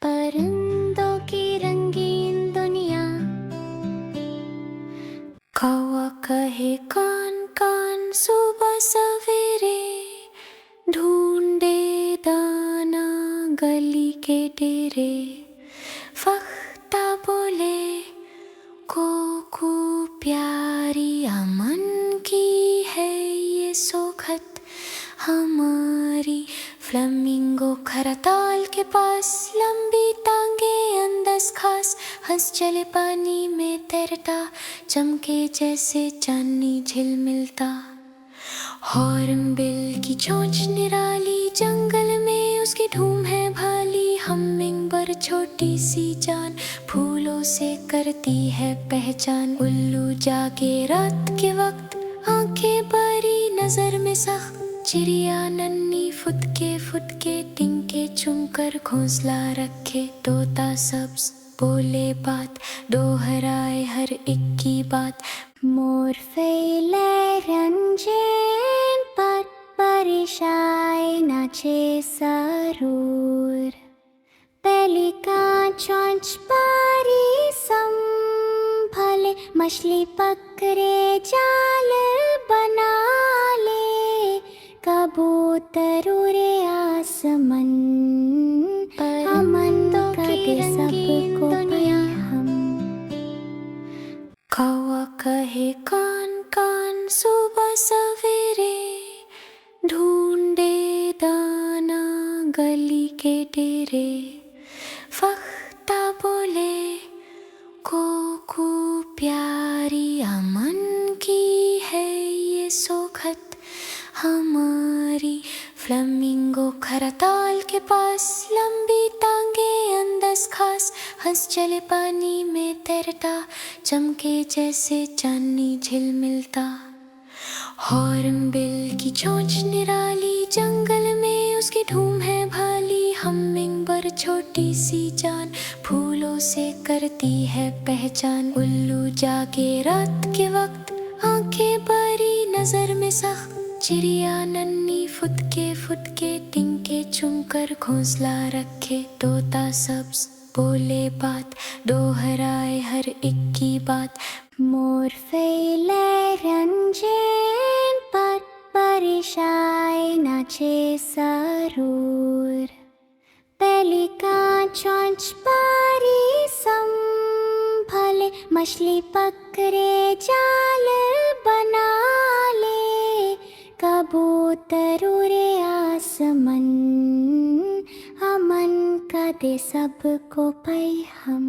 परिंदों की रंगीन दुनिया। कौवा कहे कान कान सुबह सवेरे, ढूंढे दाना गली के डेरे। फख्ता बोले कोकू प्यारी अमन की है ये सोखत हमारी। फ्लेमिंगो खरताल के पास लंबी टांगे अंदस खास, हंस चले पानी में तैरता, चमके जैसे चांदनी झिलमिलता। हॉर्नबिल की चोंच निराली, जंगल में उसकी धूम है भाली। हमिंगबर्ड छोटी सी जान, फूलों से करती है पहचान। उल्लू जागे रात के वक्त, आंखें बारी नजर में सख्त। चिड़िया नन्ही फुदके टिंके चुनकर घोंसला रखे। तोता सब्ज बोले बात, दोहराए हर एक की बात। मोर फैले रंजन पर परिशाए नाचे सरूर। पेलिकान चोंच पारी संभले, मछली पकड़े जाल बना ले। कबूतर उड़े आसमान पर, अमन करे सबको हम। कौवा कहे कान कान सुबह सवेरे, ढूंढे दाना गली के डेरे। फख्ता बोले कोकू प्यारी अमन की है ये सोखत हमारी। फ्लेमिंगो खरताल के पास लंबी टांगे अंदस खास, हंस चले पानी में तैरता, चमके जैसे चांदनी झिलमिलता। हॉर्नबिल की चोंच निराली, जंगल में उसकी धूम है भाली। हमिंगबर्ड छोटी सी जान, फूलों से करती है पहचान। उल्लू जागे रात के वक्त, आंखें बारी नजर में सख्त। चिड़िया नन्ही फुदके टिंके चुनकर घोंसला रखे। तोता सब्ज बोले बात, दोहराए हर एक की बात। मोर फैले रंजन पर परिशाए नाचे सरूर। पेलिकान चोंच पारी संभले, मछली पकड़े जाल बना ले। कबूतर उड़े आसमान, अमन का दे सबको पैगाम।